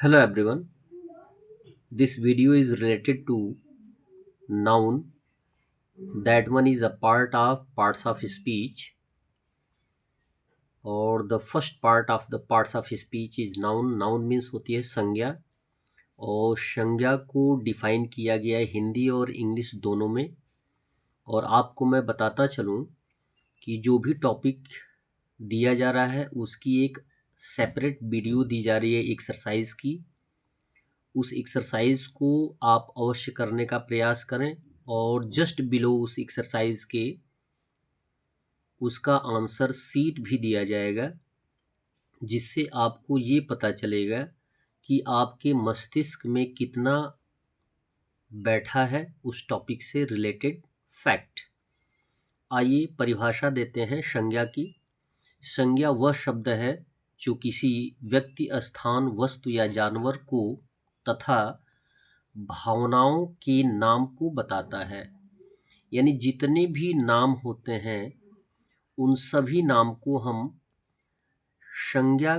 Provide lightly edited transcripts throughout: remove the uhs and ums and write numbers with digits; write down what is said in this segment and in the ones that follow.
Hello everyone. This video is related to noun. That one is a part of parts of speech, और the first part of the parts of speech is noun. Noun means होती है संज्ञा, और संज्ञा को define किया गया है हिंदी और इंग्लिश दोनों में। और आपको मैं बताता चलूँ कि जो भी टॉपिक दिया जा रहा है उसकी एक सेपरेट वीडियो दी जा रही है एक्सरसाइज की। उस एक्सरसाइज को आप अवश्य करने का प्रयास करें, और जस्ट बिलो उस एक्सरसाइज के उसका आंसर सीट भी दिया जाएगा, जिससे आपको ये पता चलेगा कि आपके मस्तिष्क में कितना बैठा है उस टॉपिक से रिलेटेड फैक्ट। आइए परिभाषा देते हैं संज्ञा की। संज्ञा वह शब्द है जो किसी व्यक्ति, स्थान, वस्तु या जानवर को तथा भावनाओं के नाम को बताता है। यानी जितने भी नाम होते हैं उन सभी नाम को हम संज्ञा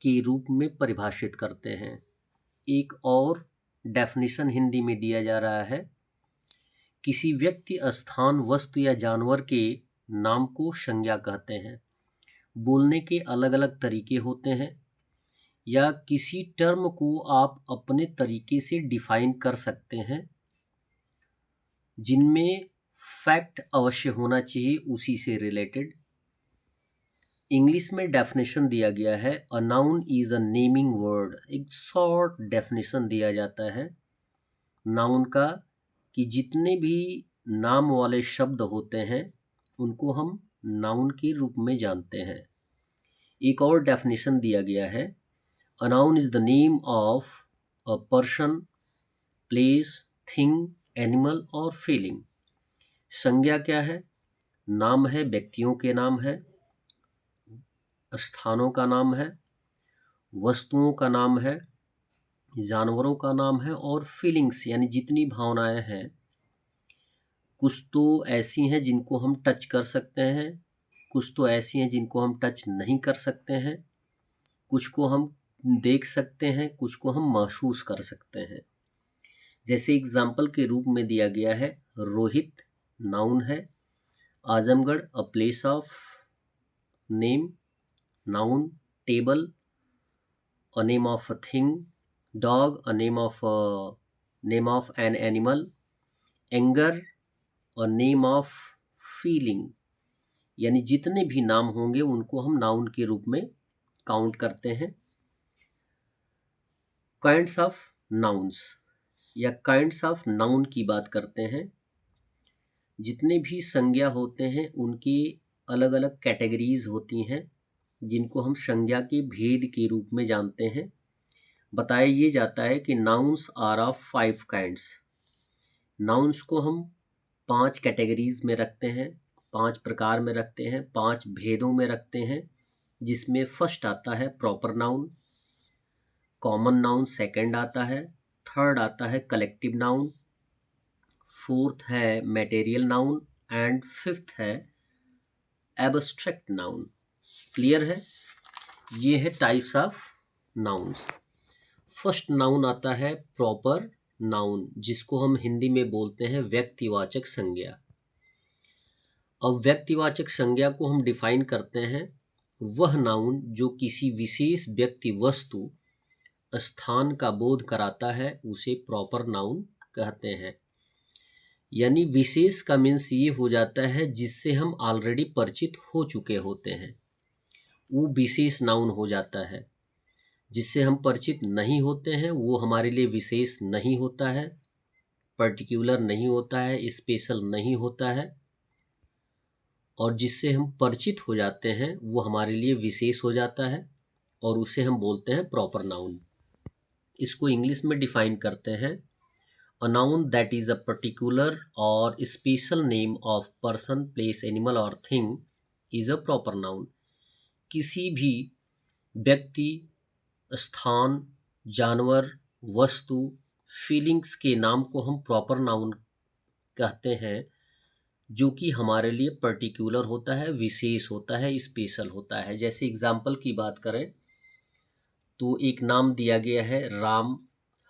के रूप में परिभाषित करते हैं। एक और डेफिनेशन हिंदी में दिया जा रहा है, किसी व्यक्ति, स्थान, वस्तु या जानवर के नाम को संज्ञा कहते हैं। बोलने के अलग अलग तरीके होते हैं, या किसी टर्म को आप अपने तरीके से डिफाइन कर सकते हैं, जिनमें फैक्ट अवश्य होना चाहिए उसी से रिलेटेड। इंग्लिश में डेफिनेशन दिया गया है, a noun is a naming word. एक शॉर्ट डेफिनेशन दिया जाता है नाउन का, कि जितने भी नाम वाले शब्द होते हैं उनको हम नाउन के रूप में जानते हैं। एक और डेफिनेशन दिया गया है, a noun is the name of a person, place, thing, animal और फीलिंग। संज्ञा क्या है? नाम है, व्यक्तियों के नाम है, स्थानों का नाम है, वस्तुओं का नाम है, जानवरों का नाम है, और फीलिंग्स यानी जितनी भावनाएं हैं। कुछ तो ऐसी हैं जिनको हम टच कर सकते हैं, कुछ तो ऐसी हैं जिनको हम टच नहीं कर सकते हैं, कुछ को हम देख सकते हैं, कुछ को हम महसूस कर सकते हैं। जैसे एग्जाम्पल के रूप में दिया गया है, रोहित नाउन है, Azamgarh a place of name, noun, table a name of a thing, dog a name of an animal, anger a name of feeling। यानी जितने भी नाम होंगे उनको हम नाउन के रूप में काउंट करते हैं। काइंड्स ऑफ नाउन्स या काइंड्स ऑफ नाउन की बात करते हैं। जितने भी संज्ञा होते हैं उनकी अलग अलग कैटेगरीज होती हैं, जिनको हम संज्ञा के भेद के रूप में जानते हैं। बताया ये जाता है कि nouns are of 5 kinds. Nouns को हम 5 कैटेगरीज में रखते हैं, 5 प्रकार में रखते हैं, 5 भेदों में रखते हैं, जिसमें फर्स्ट आता है proper noun, common noun second आता है, थर्ड आता है कलेक्टिव नाउन, फोर्थ है मटेरियल नाउन, एंड फिफ्थ है एब्स्ट्रैक्ट नाउन। क्लियर है? ये है types of nouns. First noun आता है प्रॉपर नाउन, जिसको हम हिंदी में बोलते हैं व्यक्तिवाचक संज्ञा। अब व्यक्तिवाचक संज्ञा को हम डिफाइन करते हैं, वह नाउन जो किसी विशेष व्यक्ति, वस्तु, स्थान का बोध कराता है उसे प्रॉपर नाउन कहते हैं। यानी विशेष का मीन्स ये हो जाता है जिससे हम ऑलरेडी परिचित हो चुके होते हैं, वो विशेष नाउन हो जाता है। जिससे हम परिचित नहीं होते हैं वो हमारे लिए विशेष नहीं होता है, पर्टिकुलर नहीं होता है, स्पेशल नहीं होता है। और जिससे हम परिचित हो जाते हैं वो हमारे लिए विशेष हो जाता है, और उसे हम बोलते हैं प्रॉपर नाउन। इसको इंग्लिश में डिफाइन करते हैं, a noun that is a particular और special name of person, place, animal और thing is a proper noun. किसी भी व्यक्ति, स्थान, जानवर, वस्तु, फीलिंग्स के नाम को हम प्रॉपर नाउन कहते हैं, जो कि हमारे लिए पर्टिकुलर होता है, विशेष होता है, स्पेशल होता है। जैसे एग्जाम्पल की बात करें तो एक नाम दिया गया है राम,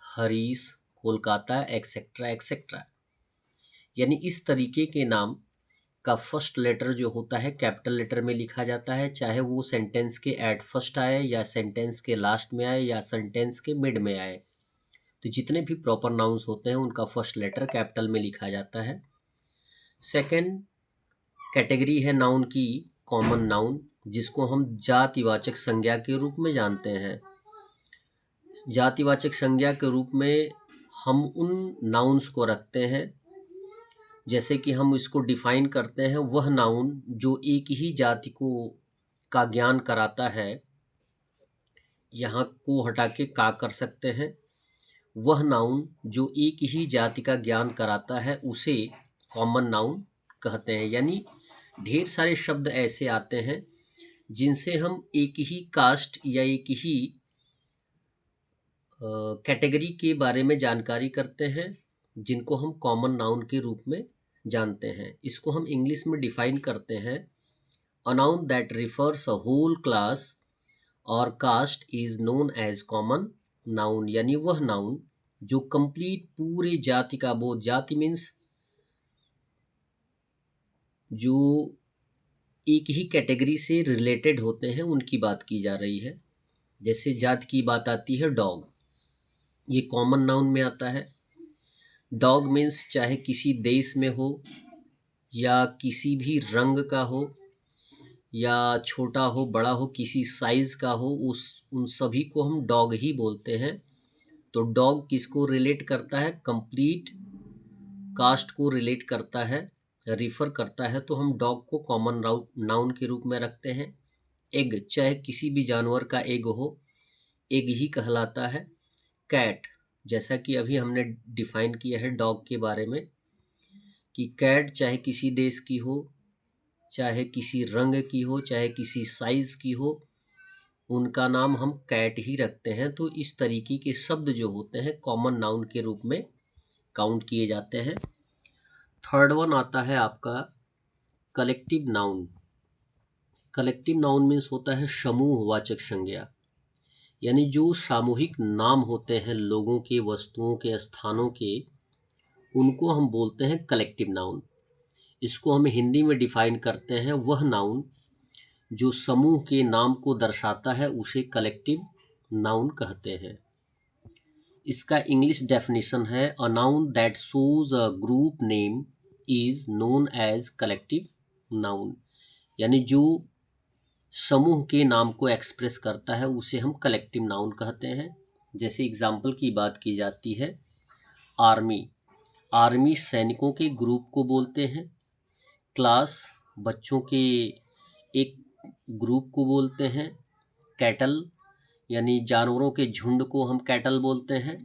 हरीश, कोलकाता, एक्सेट्रा एक्सेट्रा। यानी इस तरीके के नाम का फर्स्ट लेटर जो होता है कैपिटल लेटर में लिखा जाता है, चाहे वो सेंटेंस के एट फर्स्ट आए या सेंटेंस के लास्ट में आए या सेंटेंस के मिड में आए। तो जितने भी प्रॉपर नाउन्स होते हैं उनका फर्स्ट लेटर कैपिटल में लिखा जाता है। सेकंड कैटेगरी है नाउन की कॉमन नाउन, जिसको हम जातिवाचक संज्ञा के रूप में जानते हैं। जातिवाचक संज्ञा के रूप में हम उन नाउन्स को रखते हैं, जैसे कि हम इसको डिफाइन करते हैं, वह नाउन जो एक ही जाति को का ज्ञान कराता है, यहाँ को हटा के का कर सकते हैं, वह नाउन जो एक ही जाति का ज्ञान कराता है उसे कॉमन नाउन कहते हैं। यानी ढेर सारे शब्द ऐसे आते हैं जिनसे हम एक ही कास्ट या एक ही कैटेगरी के बारे में जानकारी करते हैं, जिनको हम कॉमन नाउन के रूप में जानते हैं। इसको हम इंग्लिश में डिफाइन करते हैं, a noun that refers a whole class और caste is known as common noun. यानी वह नाउन जो कंप्लीट पूरे जाति का बोध, जाति मीन्स जो एक ही कैटेगरी से रिलेटेड होते हैं उनकी बात की जा रही है। जैसे जाति की बात आती है डॉग, ये कॉमन नाउन में आता है। डॉग मीन्स चाहे किसी देश में हो या किसी भी रंग का हो या छोटा हो बड़ा हो, किसी साइज का हो, उन सभी को हम डॉग ही बोलते हैं। तो डॉग किसको रिलेट करता है? कंप्लीट कास्ट को रिलेट करता है, रिफर करता है, तो हम डॉग को कॉमन नाउन के रूप में रखते हैं। एग, चाहे किसी भी जानवर का एग हो, एग ही कहलाता है। कैट, जैसा कि अभी हमने डिफाइन किया है डॉग के बारे में कि कैट चाहे किसी देश की हो, चाहे किसी रंग की हो, चाहे किसी साइज की हो, उनका नाम हम कैट ही रखते हैं। तो इस तरीके के शब्द जो होते हैं कॉमन नाउन के रूप में काउंट किए जाते हैं। थर्ड वन आता है आपका collective noun. Collective noun means होता है समूहवाचक संज्ञा, यानी जो सामूहिक नाम होते हैं लोगों के, वस्तुओं के, स्थानों के, उनको हम बोलते हैं कलेक्टिव नाउन। इसको हम हिंदी में डिफाइन करते हैं, वह नाउन जो समूह के नाम को दर्शाता है उसे कलेक्टिव नाउन कहते हैं। इसका इंग्लिश डेफिनेशन है, a noun that shows a group name is known as collective noun. यानी जो समूह के नाम को एक्सप्रेस करता है उसे हम कलेक्टिव नाउन कहते हैं। जैसे एग्जाम्पल की बात की जाती है, आर्मी, आर्मी सैनिकों के ग्रुप को बोलते हैं। क्लास, बच्चों के एक ग्रुप को बोलते हैं। कैटल, यानी जानवरों के झुंड को हम कैटल बोलते हैं।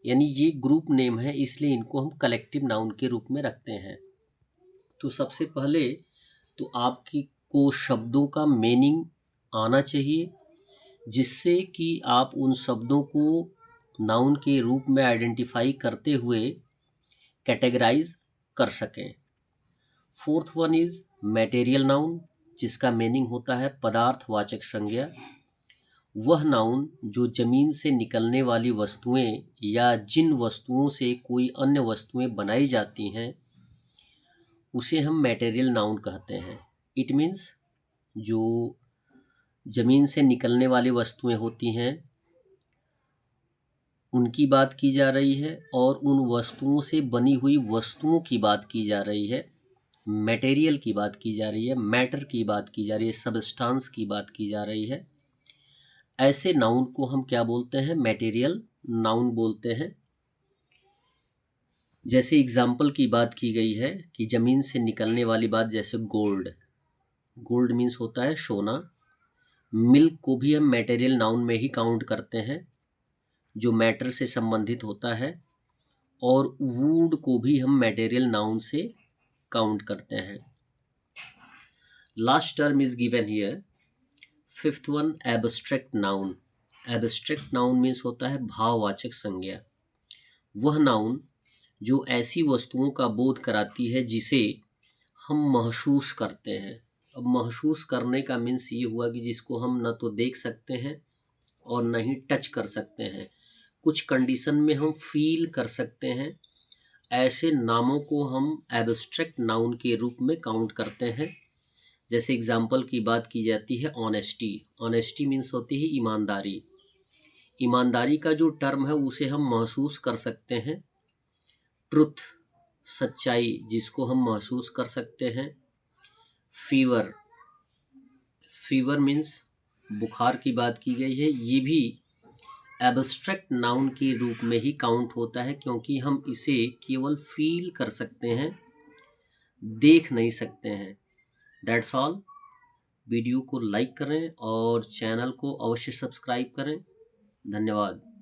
यानी ये ग्रुप नेम है, इसलिए इनको हम कलेक्टिव नाउन के रूप में रखते हैं। तो सबसे पहले तो आपकी को शब्दों का मीनिंग आना चाहिए, जिससे कि आप उन शब्दों को नाउन के रूप में आइडेंटिफाई करते हुए कैटेगराइज कर सकें। Fourth one is material noun, जिसका मीनिंग होता है पदार्थवाचक संज्ञा। वह नाउन जो जमीन से निकलने वाली वस्तुएं या जिन वस्तुओं से कोई अन्य वस्तुएं बनाई जाती हैं उसे हम मटेरियल नाउन कहते हैं। इट मीन्स जो जमीन से निकलने वाली वस्तुएं होती हैं उनकी बात की जा रही है, और उन वस्तुओं से बनी हुई वस्तुओं की बात की जा रही है, मटेरियल की बात की जा रही है, मैटर की बात की जा रही है, सबस्टांस की बात की जा रही है। ऐसे नाउन को हम क्या बोलते हैं? मटेरियल नाउन बोलते हैं। जैसे एग्जाम्पल की बात की गई है कि जमीन से निकलने वाली बात, जैसे गोल्ड, गोल्ड मीन्स होता है सोना। मिल्क को भी हम मटेरियल नाउन में ही काउंट करते हैं, जो मैटर से संबंधित होता है, और वुड को भी हम मटेरियल नाउन से काउंट करते हैं। Last term is given here. Fifth one abstract noun. Abstract noun means होता है भाववाचक संज्ञा। वह नाउन जो ऐसी वस्तुओं का बोध कराती है जिसे हम महसूस करते हैं। अब महसूस करने का मीन्स ये हुआ कि जिसको हम न तो देख सकते हैं और न ही टच कर सकते हैं। कुछ कंडीशन में हम फील कर सकते हैं। ऐसे नामों को हम एब्स्ट्रैक्ट नाउन के रूप में काउंट करते हैं। जैसे एग्जाम्पल की बात की जाती है ऑनेस्टी। ऑनेस्टी मीन्स होती है ईमानदारी। ईमानदारी का जो टर्म है उसे हम महसूस कर सकते हैं। ट्रुथ, सच्चाई, जिसको हम महसूस कर सकते हैं। फीवर, फीवर मीन्स बुखार की बात की गई है। ये भी एब्स्ट्रैक्ट नाउन के रूप में ही काउंट होता है, क्योंकि हम इसे केवल फील कर सकते हैं, देख नहीं सकते हैं। That's all. वीडियो को लाइक करें और चैनल को अवश्य सब्सक्राइब करें। धन्यवाद।